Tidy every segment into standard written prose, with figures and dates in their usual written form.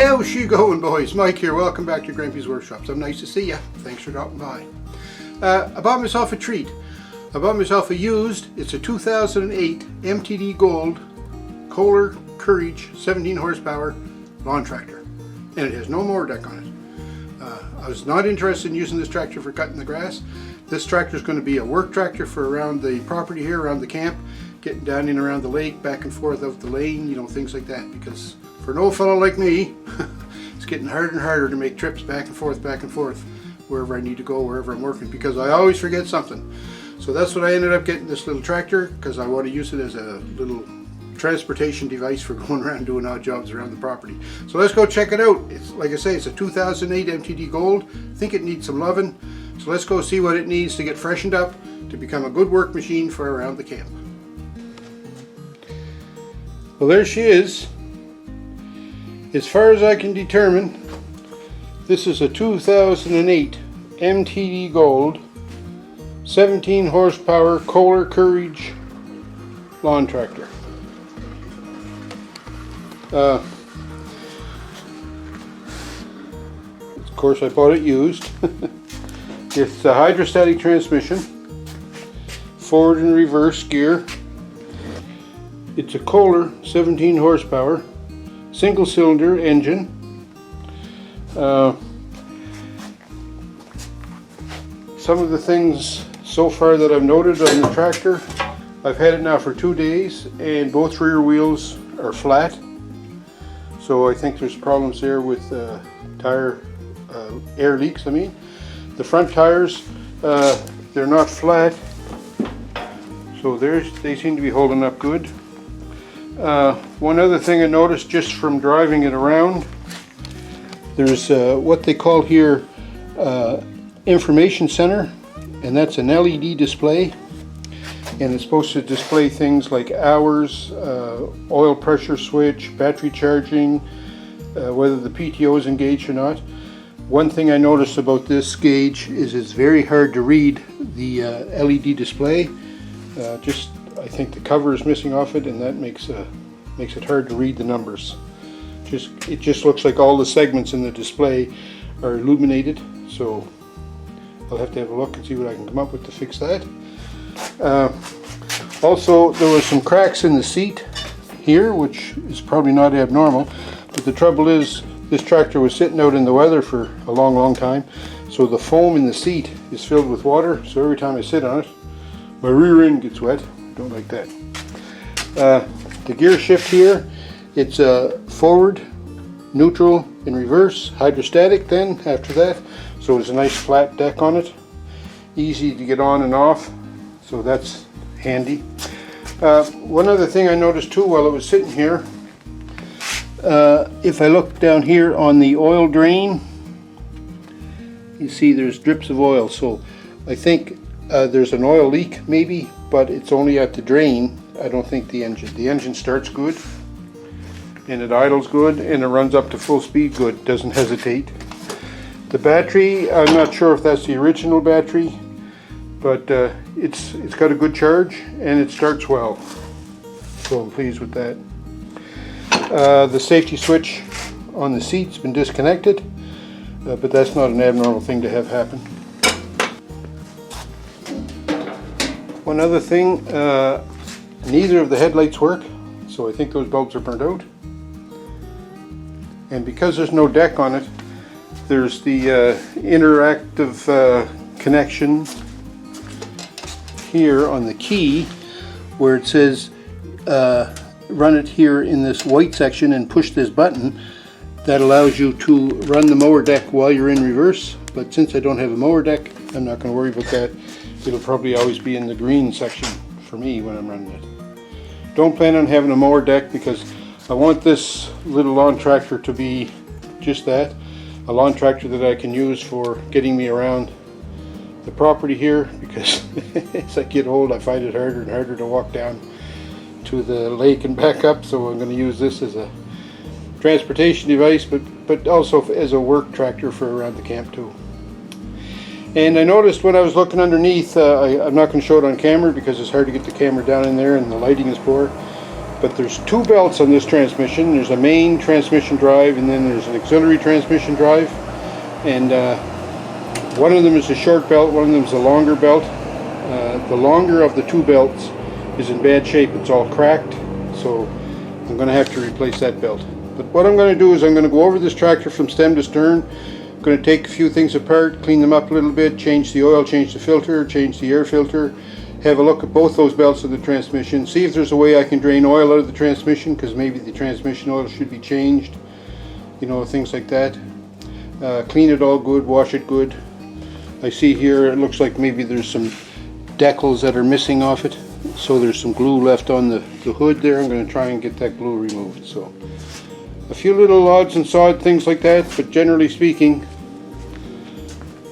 How's she going, boys? Mike here. Welcome back to Grampie's Workshop. So nice to see you. Thanks for dropping by. I bought myself a treat. I bought myself a used, it's a 2008 MTD Gold Kohler Courage 17 horsepower lawn tractor. And it has no mower deck on it. I was not interested in using this tractor for cutting the grass. This tractor is going to be a work tractor for around the property here, around the camp, getting down in around the lake, back and forth out the lane, you know, things like that. Because for an old fellow like me, it's getting harder and harder to make trips back and forth, wherever I need to go, wherever I'm working, because I always forget something. So that's what I ended up getting, this little tractor, because I want to use it as a little transportation device for going around doing odd jobs around the property. So let's go check it out. It's, like I say, it's a 2008 MTD Gold. I think it needs some loving. So let's go see what it needs to get freshened up to become a good work machine for around the camp. Well, there she is. As far as I can determine, this is a 2008 MTD Gold 17 horsepower Kohler Courage lawn tractor. Of course, I bought it used. It's a hydrostatic transmission, forward and reverse gear. It's a Kohler 17 horsepower single cylinder engine. Some of the things so far that I've noted on the tractor, I've had it now for 2 days and both rear wheels are flat. So I think there's problems there with tire air leaks. I mean, the front tires, they're not flat, so they seem to be holding up good. One other thing I noticed just from driving it around, there's what they call here information center, and that's an LED display, and it's supposed to display things like hours, oil pressure switch, battery charging, whether the PTO is engaged or not. One thing I noticed about this gauge is it's very hard to read the LED display. I think the cover is missing off it, and that makes it hard to read the numbers. It just looks like all the segments in the display are illuminated, so I'll have to have a look and see what I can come up with to fix that. Also, there were some cracks in the seat here, which is probably not abnormal, but the trouble is this tractor was sitting out in the weather for a long time, so the foam in the seat is filled with water, so every time I sit on it, my rear end gets wet. Don't like that. The gear shift here, it's forward, neutral, and reverse, hydrostatic then after that, so there's a nice flat deck on it, easy to get on and off, so that's handy. One other thing I noticed too while it was sitting here, if I look down here on the oil drain, you see there's drips of oil, so I think there's an oil leak maybe, but it's only at the drain. I don't think the engine starts good, and it idles good, and it runs up to full speed good, doesn't hesitate. The battery, I'm not sure if that's the original battery, but it's got a good charge and it starts well, so I'm pleased with that. The safety switch on the seat's been disconnected, but that's not an abnormal thing to have happen. One other thing, neither of the headlights work, so I think those bulbs are burnt out. And because there's no deck on it, there's the interactive connection here on the key where it says run it here in this white section and push this button. That allows you to run the mower deck while you're in reverse, but since I don't have a mower deck, I'm not going to worry about that. It'll probably always be in the green section for me when I'm running it. Don't plan on having a mower deck because I want this little lawn tractor to be just that, a lawn tractor that I can use for getting me around the property here, because as I get old I find it harder and harder to walk down to the lake and back up, so I'm going to use this as a transportation device, but also as a work tractor for around the camp too. And I noticed when I was looking underneath, I'm not going to show it on camera because it's hard to get the camera down in there and the lighting is poor, But there's two belts on this transmission. There's a main transmission drive, and then there's an auxiliary transmission drive. And one of them is a short belt, one of them is a longer belt. The longer of the two belts is in bad shape. It's all cracked, so I'm going to have to replace that belt. But what I'm going to do is I'm going to go over this tractor from stem to stern. I'm going to take a few things apart, clean them up a little bit, change the oil, change the filter, change the air filter, have a look at both those belts of the transmission, see if there's a way I can drain oil out of the transmission, because maybe the transmission oil should be changed, you know, things like that. Clean it all good, wash it good. I see here it looks like maybe there's some decals that are missing off it, so there's some glue left on the hood there. I'm going to try and get that glue removed. So a few little odds and sods, things like that, but generally speaking,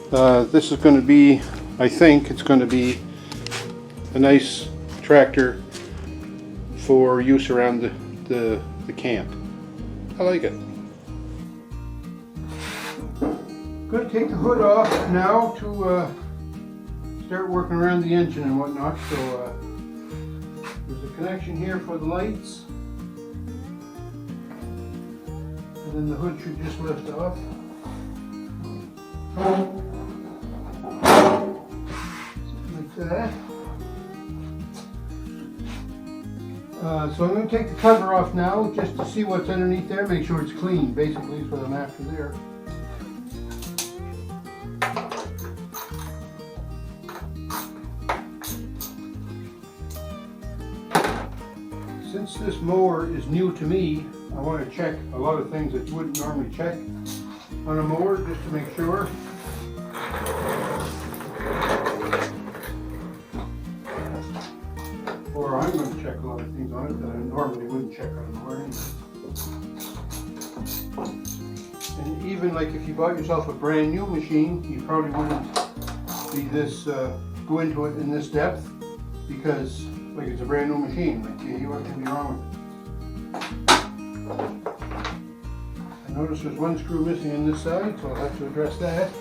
this is going to be, I think it's going to be a nice tractor for use around the camp. I like it. I'm going to take the hood off now to start working around the engine and whatnot. So there's a connection here for the lights, and then the hood should just lift off. Like that. So I'm going to take the cover off now just to see what's underneath there, make sure it's clean. Basically is what I'm after there. Since this mower is new to me, I want to check a lot of things that you wouldn't normally check on a mower, just to make sure. Or I'm going to check a lot of things on it that I normally wouldn't check on a mower anyway. And even like if you bought yourself a brand new machine, you probably wouldn't be this go into it in this depth, because like it's a brand new machine. Like what can be wrong with it? I notice there's one screw missing on this side, so I'll have to address that.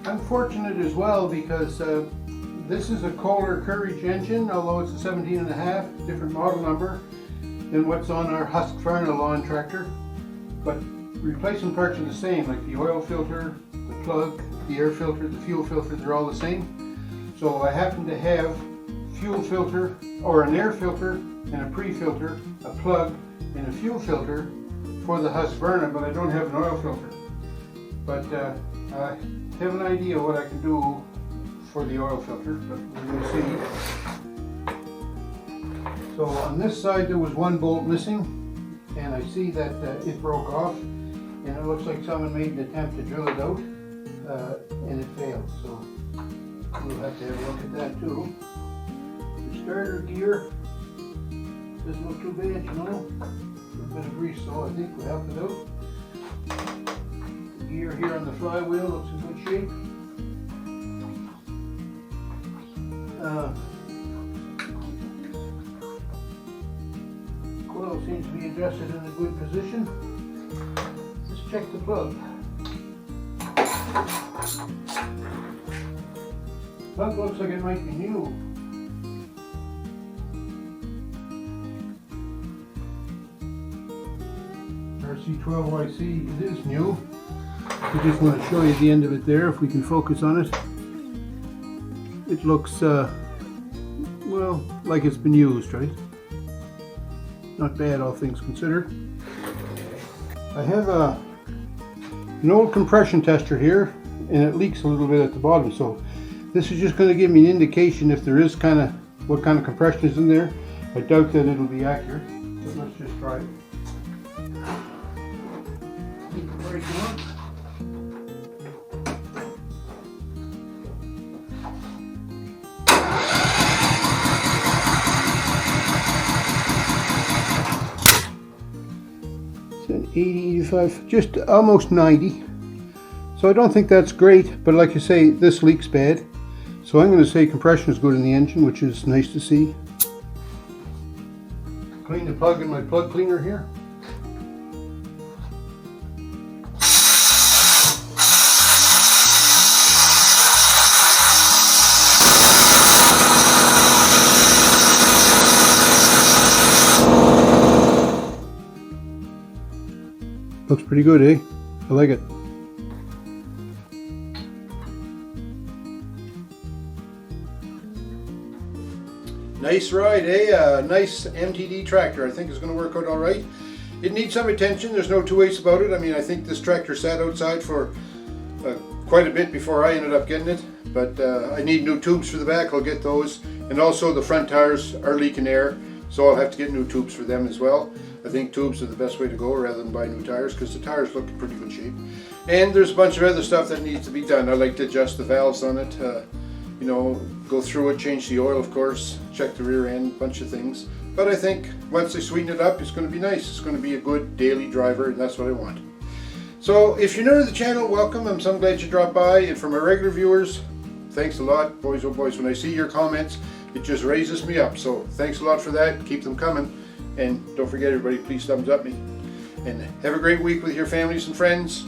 I'm fortunate as well because this is a Kohler Courage engine, although it's a 17.5, different model number than what's on our Husqvarna lawn tractor. But replacement parts are the same, like the oil filter, the plug, the air filter, the fuel filter, they're all the same. So I happen to have fuel filter, or an air filter and a pre-filter, a plug and a fuel filter for the Husqvarna, but I don't have an oil filter. But I have an idea what I can do for the oil filter, but we're going to see. So on this side there was one bolt missing, and I see that it broke off, and it looks like someone made an attempt to drill it out, and it failed. So we'll have to have a look at that too. The starter gear doesn't look too bad, you know. A bit of grease, so I think we'll help it out. The gear here on the flywheel looks in good shape. Coil seems to be adjusted in a good position. Let's check the plug. Plug looks like it might be new. RC12YC, it is new. I just want to show you the end of it there, if we can focus on it. It looks, well, like it's been used, right? Not bad, all things considered. I have an old compression tester here, and it leaks a little bit at the bottom, so this is just going to give me an indication if there is what kind of compression is in there. I doubt that it'll be accurate, but let's just try it. Break it up. It's an 80, 85, just almost 90. So I don't think that's great, but like you say, this leaks bad. So I'm going to say compression is good in the engine, which is nice to see. Clean the plug in my plug cleaner here. Looks pretty good, eh? I like it. Nice ride, eh? Nice MTD tractor. I think it's going to work out all right. It needs some attention. There's no two ways about it. I mean, I think this tractor sat outside for quite a bit before I ended up getting it. But I need new tubes for the back. I'll get those. And also the front tires are leaking air, so I'll have to get new tubes for them as well. I think tubes are the best way to go rather than buy new tires, because the tires look in pretty good shape. And there's a bunch of other stuff that needs to be done. I like to adjust the valves on it. You know, go through it, change the oil, of course, check the rear end, bunch of things. But I think once they sweeten it up, it's going to be nice. It's going to be a good daily driver, and that's what I want. So if you're new to the channel, welcome. I'm so glad you dropped by. And for my regular viewers, thanks a lot. Boys, oh boys, when I see your comments, it just raises me up. So thanks a lot for that. Keep them coming. And don't forget, everybody, please thumbs up me. And have a great week with your families and friends.